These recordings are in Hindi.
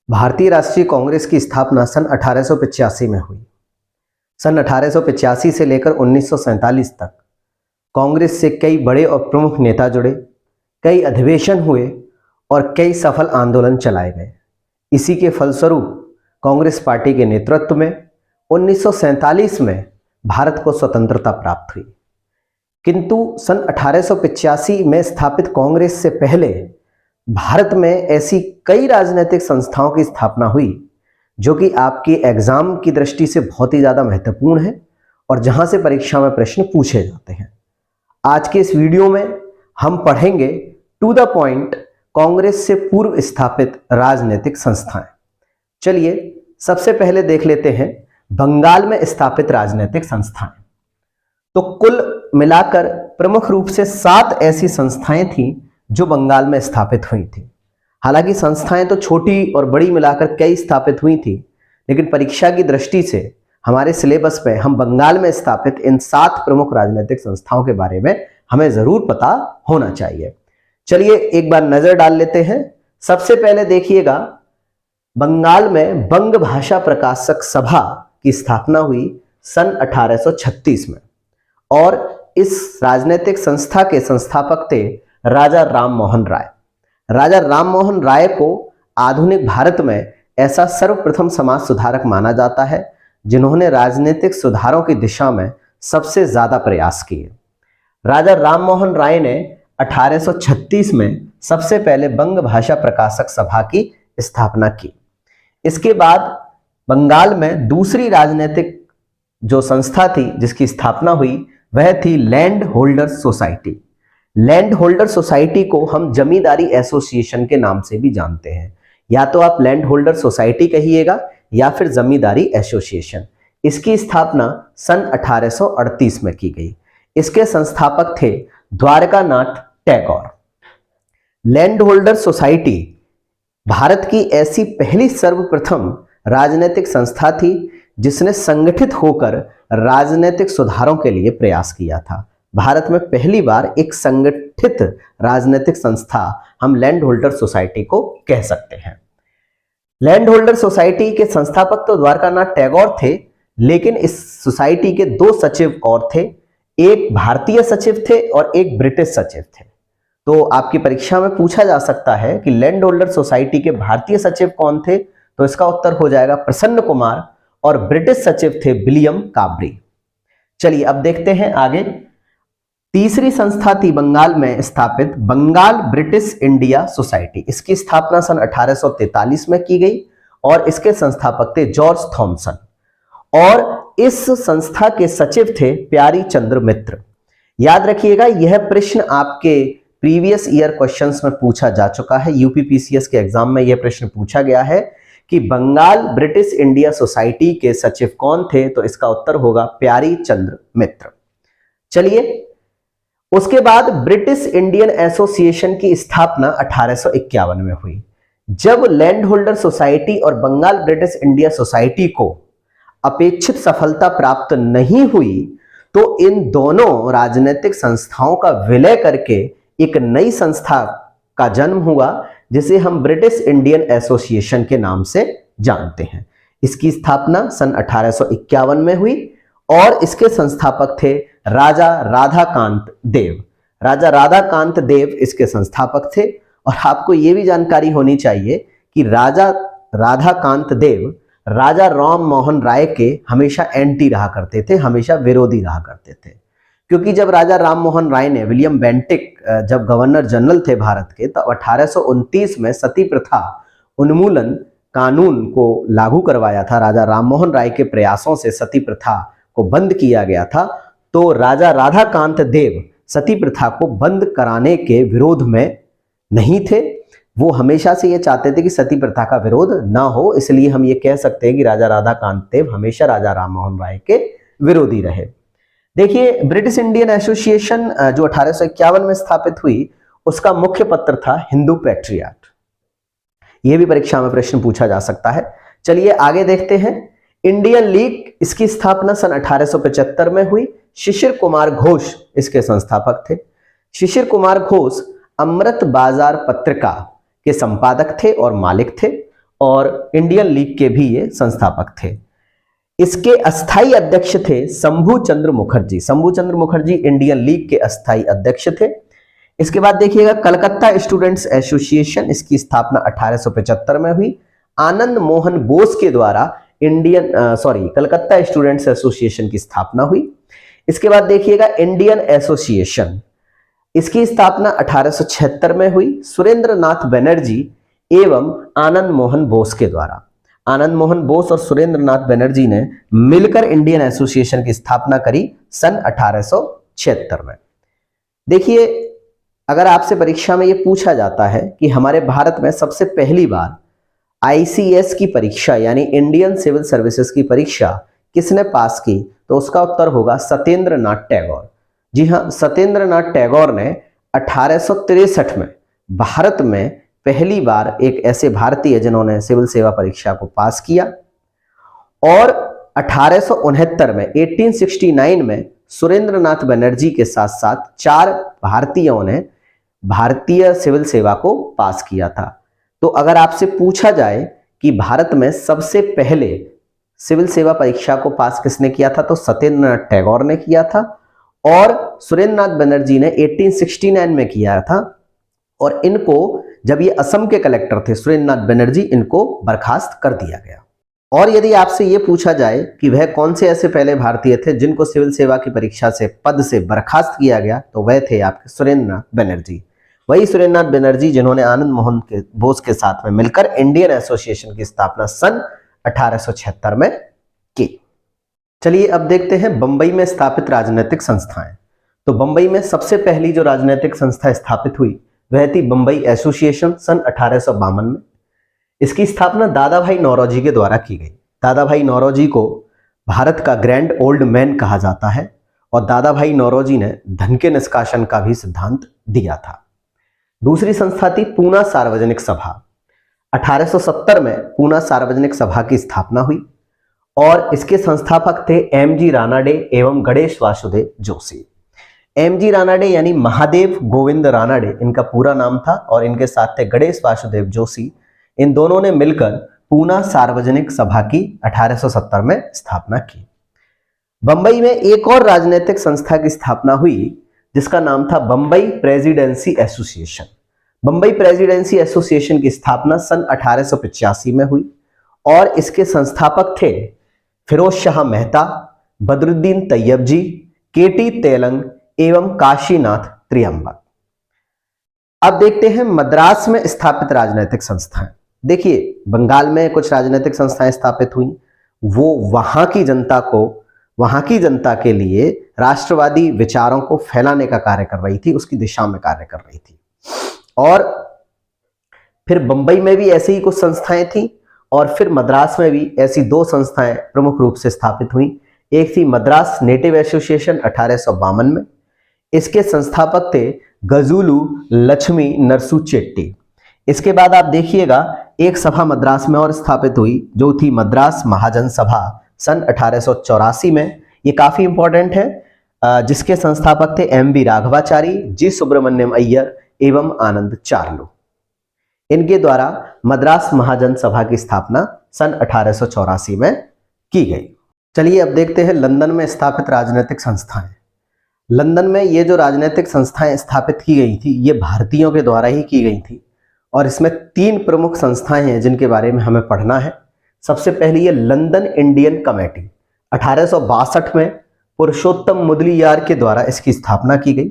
भारतीय राष्ट्रीय कांग्रेस की स्थापना सन 1885 में हुई। सन 1885 से लेकर 1947 तक कांग्रेस से कई बड़े और प्रमुख नेता जुड़े, कई अधिवेशन हुए और कई सफल आंदोलन चलाए गए। इसी के फलस्वरूप कांग्रेस पार्टी के नेतृत्व में 1947 में भारत को स्वतंत्रता प्राप्त हुई। किंतु सन 1885 में स्थापित कांग्रेस से पहले भारत में ऐसी कई राजनीतिक संस्थाओं की स्थापना हुई जो कि आपके एग्जाम की दृष्टि से बहुत ही ज़्यादा महत्वपूर्ण है और जहां से परीक्षा में प्रश्न पूछे जाते हैं। आज के इस वीडियो में हम पढ़ेंगे टू द पॉइंट कांग्रेस से पूर्व स्थापित राजनीतिक संस्थाएं। चलिए सबसे पहले देख लेते हैं बंगाल में स्थापित राजनीतिक संस्थाएं। तो कुल मिलाकर प्रमुख रूप से 7 ऐसी संस्थाएं थीं जो बंगाल में स्थापित हुई थी। हालांकि संस्थाएं तो छोटी और बड़ी मिलाकर कई स्थापित हुई थी, लेकिन परीक्षा की दृष्टि से हमारे सिलेबस में हम बंगाल में स्थापित इन 7 प्रमुख राजनीतिक संस्थाओं के बारे में हमें जरूर पता होना चाहिए। चलिए एक बार नजर डाल लेते हैं। सबसे पहले देखिएगा, बंगाल में बंग भाषा प्रकाशक सभा की स्थापना हुई सन 1836 में और इस राजनीतिक संस्था के संस्थापक थे राजा राम मोहन राय। राजा राम मोहन राय को आधुनिक भारत में ऐसा सर्वप्रथम समाज सुधारक माना जाता है जिन्होंने राजनीतिक सुधारों की दिशा में सबसे ज्यादा प्रयास किए। राजा राम मोहन राय ने 1836 में सबसे पहले बंग भाषा प्रकाशक सभा की स्थापना की। इसके बाद बंगाल में दूसरी राजनीतिक जो संस्था थी जिसकी स्थापना हुई वह थी land holder society. Land holder society को हम जमींदारी एसोसिएशन के नाम से भी जानते हैं, या तो आप लैंड होल्डर सोसाइटी कहिएगा या फिर जमींदारी एसोसिएशन। इसकी स्थापना सन 1838 में की गई। इसके संस्थापक थे Dwarkanath Tagore. Land holder society Bharat की ऐसी पहली सर्वप्रथम राजनीतिक संस्था थी जिसने संगठित होकर राजनीतिक सुधारों के लिए प्रयास किया था। भारत में पहली बार एक संगठित राजनीतिक संस्था हम लैंड होल्डर सोसाइटी को कह सकते हैं। लैंड होल्डर सोसाइटी के संस्थापक तो द्वारकानाथ टैगोर थे, लेकिन इस सोसाइटी के 2 सचिव और थे। एक भारतीय सचिव थे और एक ब्रिटिश सचिव थे। तो आपकी परीक्षा में पूछा जा सकता है कि लैंड होल्डर सोसाइटी के भारतीय सचिव कौन थे, तो इसका उत्तर हो जाएगा प्रसन्न कुमार, और ब्रिटिश सचिव थे विलियम काबरी। चलिए अब देखते हैं आगे। तीसरी संस्था थी बंगाल में स्थापित बंगाल ब्रिटिश इंडिया सोसाइटी। इसकी स्थापना सन 1843 में की गई और इसके संस्थापक थे जॉर्ज थॉमसन और इस संस्था के सचिव थे प्यारी चंद्र मित्र। याद रखिएगा, यह प्रश्न आपके प्रीवियस ईयर क्वेश्चंस में पूछा जा चुका है। यूपीपीसीएस के एग्जाम में यह प्रश्न पूछा गया है कि बंगाल ब्रिटिश इंडिया सोसाइटी के सचिव कौन थे, तो इसका उत्तर होगा प्यारी चंद्र मित्र। चलिए उसके बाद ब्रिटिश इंडियन एसोसिएशन की स्थापना 1851 में हुई। जब लैंड होल्डर सोसाइटी और बंगाल ब्रिटिश इंडिया सोसाइटी को अपेक्षित सफलता प्राप्त नहीं हुई तो इन दोनों राजनीतिक संस्थाओं का विलय करके एक नई संस्था का जन्म हुआ जिसे हम ब्रिटिश इंडियन एसोसिएशन के नाम से जानते हैं। इसकी स्थापना सन 1851 में हुई और इसके संस्थापक थे राजा राधाकांत देव। राजा राधाकांत देव इसके संस्थापक थे और आपको यह भी जानकारी होनी चाहिए कि राजा राधाकांत देव राजा राम मोहन राय के हमेशा एंटी रहा करते थे, हमेशा विरोधी रहा करते थे। क्योंकि जब राजा राम मोहन राय ने विलियम बेंटिक जब गवर्नर जनरल थे भारत के, तो 1829 में सती प्रथा उन्मूलन कानून को लागू करवाया था। राजा राम मोहन राय के प्रयासों से सती प्रथा को बंद किया गया था। तो राजा राधाकांत देव सती प्रथा को बंद कराने के विरोध में नहीं थे। वो हमेशा से ये चाहते थे कि सती प्रथा का विरोध ना हो, इसलिए हम ये कह सकते हैं कि राजा राधाकांत देव हमेशा राजा राम मोहन राय के विरोधी रहे। देखिए, ब्रिटिश इंडियन एसोसिएशन जो 1851 में स्थापित हुई, उसका मुख्य पत्र था हिंदू पैट्रियट। यह भी परीक्षा में प्रश्न पूछा जा सकता है। चलिए आगे देखते हैं। इंडियन लीग, इसकी स्थापना सन 1875 में हुई। शिशिर कुमार घोष इसके संस्थापक थे। शिशिर कुमार घोष अमृत बाजार पत्रिका के संपादक थे और मालिक थे और इंडियन लीग के भी ये संस्थापक थे। इसके अस्थाई अध्यक्ष थे शंभू चंद्र मुखर्जी। शंभू चंद्र मुखर्जी इंडियन लीग के अस्थाई अध्यक्ष थे। इसके बाद देखिएगा कलकत्ता स्टूडेंट्स एसोसिएशन, इसकी स्थापना 1875 में हुई। आनंद मोहन बोस के द्वारा कलकत्ता स्टूडेंट्स एसोसिएशन की स्थापना हुई। इसके बाद देखिएगा इंडियन एसोसिएशन, इसकी स्थापना 1876 में हुई सुरेंद्र नाथ बनर्जी एवं आनंद मोहन बोस के द्वारा। आनंद मोहन बोस और सुरेंद्र नाथ बनर्जी ने मिलकर इंडियन एसोसिएशन की स्थापना करी सन 1876 में। देखिए, अगर आपसे परीक्षा में यह पूछा जाता है कि हमारे भारत में सबसे पहली बार आईसीएस की परीक्षा यानी इंडियन सिविल सर्विसेज की परीक्षा किसने पास की, तो उसका उत्तर होगा सत्येंद्र नाथ टैगोर। जी हाँ, सत्येंद्र नाथ टैगोर ने 1863 में भारत में पहली बार एक ऐसे भारतीय जिन्होंने सिविल सेवा परीक्षा को पास किया। और 1869 में 1869 में सुरेंद्र नाथ बनर्जी के साथ साथ 4 भारतीयों ने भारतीय सिविल सेवा को पास किया था। तो अगर आपसे पूछा जाए कि भारत में सबसे पहले सिविल सेवा परीक्षा को पास किसने किया था, तो सत्येंद्र नाथ टैगोर ने किया था और सुरेंद्र नाथ बनर्जी ने 1869 में किया था। और इनको जब ये असम के कलेक्टर थे सुरेंद्र नाथ बनर्जी, इनको बर्खास्त कर दिया गया। और यदि आपसे ये पूछा जाए कि वह कौन से ऐसे पहले भारतीय थे जिनको सिविल सेवा की परीक्षा से पद से बर्खास्त किया गया, तो वह थे आपके सुरेंद्र नाथ बनर्जी। वही सुरेंद्र नाथ बनर्जी जिन्होंने आनंद मोहन बोस के साथ में मिलकर इंडियन एसोसिएशन की स्थापना सन 1876 में की। चलिए अब देखते हैं बंबई में स्थापित राजनीतिक संस्थाएं। तो बंबई में सबसे पहली जो राजनीतिक संस्था स्थापित हुई वह थी बंबई एसोसिएशन सन 1852 में। इसकी स्थापना दादा भाई नौरोजी के द्वारा की गई। दादा भाई नौरोजी को भारत का ग्रैंड ओल्ड मैन कहा जाता है और दादा भाई नौरोजी ने धन के निष्कासन का भी सिद्धांत दिया था। दूसरी संस्था थी पूना सार्वजनिक सभा। 1870 में पूना सार्वजनिक सभा की स्थापना हुई और इसके संस्थापक थे एमजी रानाडे एवं गणेश वासुदेव जोशी। एमजी रानाडे यानी महादेव गोविंद रानाडे इनका पूरा नाम था और इनके साथ थे गणेश वासुदेव जोशी। इन दोनों ने मिलकर पूना सार्वजनिक सभा की 1870 में स्थापना की। बंबई में एक और राजनीतिक संस्था की स्थापना हुई जिसका नाम था Bombay presidency association. Bombay presidency association की स्थापना सन 1885 में हुई और इसके संस्थापक थे फिरोज शाह मेहता, बदरुद्दीन तैयब जी, केटी तेलंग एवं काशीनाथ त्रियंबक। अब देखते हैं मद्रास में स्थापित राजनीतिक संस्थाएं। देखिए, बंगाल में कुछ राजनीतिक संस्थाएं स्थापित हुई, वो वहां की जनता के लिए राष्ट्रवादी विचारों को फैलाने का कार्य कर रही थी, उसकी दिशा में कार्य कर रही थी। और फिर बंबई में भी ऐसी ही कुछ संस्थाएं थी और फिर मद्रास में भी ऐसी 2 संस्थाएं प्रमुख रूप से स्थापित हुई। एक थी मद्रास नेटिव एसोसिएशन 1852 में। इसके संस्थापक थे गजुलू लक्ष्मी नरसू चेट्टी। इसके बाद आप देखिएगा एक सभा मद्रास में और स्थापित हुई जो थी मद्रास महाजन सभा सन 1884 में। ये काफी इंपॉर्टेंट है, जिसके संस्थापक थे एम.वी. राघवाचारी, जी सुब्रमण्यम अय्यर एवं आनंद चार्लू। इनके द्वारा मद्रास महाजन सभा की स्थापना सन 1884 में की गई। चलिए अब देखते हैं लंदन में स्थापित राजनीतिक संस्थाएं। लंदन में ये जो राजनीतिक संस्थाएं स्थापित की गई थी ये भारतीयों के द्वारा ही की गई थी और इसमें 3 प्रमुख संस्थाएं हैं जिनके बारे में हमें पढ़ना है। सबसे पहली है लंदन इंडियन कमेटी। 1862 में पुरुषोत्तम मुदलियार के द्वारा इसकी स्थापना की गई,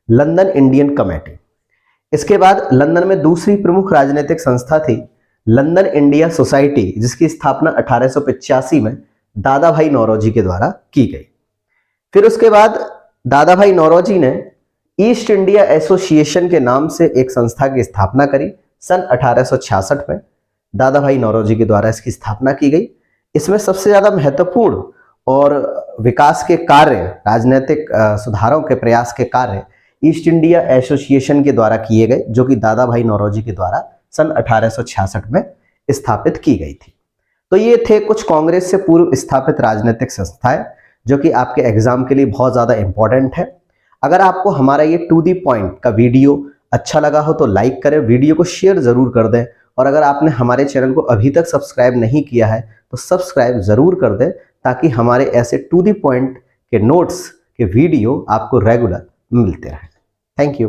लंदन इंडियन कमेटी। इसके बाद लंदन में दूसरी प्रमुख राजनीतिक संस्था थी लंदन इंडिया सोसाइटी, जिसकी स्थापना 1885 में दादा भाई नौरोजी के द्वारा की गई। फिर उसके बाद दादा भाई नौरोजी ने ईस्ट इंडिया एसोसिएशन के नाम से एक संस्था की स्थापना करी सन 1866 में। दादा भाई नौरोजी के द्वारा इसकी स्थापना की गई। इसमें सबसे ज्यादा महत्वपूर्ण और विकास के कार्य, राजनीतिक सुधारों के प्रयास के कार्य ईस्ट इंडिया एसोसिएशन के द्वारा किए गए, जो कि दादा भाई नौरोजी के द्वारा सन 1866 में स्थापित की गई थी। तो ये थे कुछ कांग्रेस से पूर्व स्थापित राजनीतिक संस्थाएं जो कि आपके एग्जाम के लिए बहुत ज्यादा इंपॉर्टेंट है। अगर आपको हमारा ये टू दी पॉइंट का वीडियो अच्छा लगा हो तो लाइक करें, वीडियो को शेयर जरूर कर दें और अगर आपने हमारे चैनल को अभी तक सब्सक्राइब नहीं किया है तो सब्सक्राइब ज़रूर कर दें, ताकि हमारे ऐसे टू द पॉइंट के नोट्स के वीडियो आपको रेगुलर मिलते रहें। Thank you.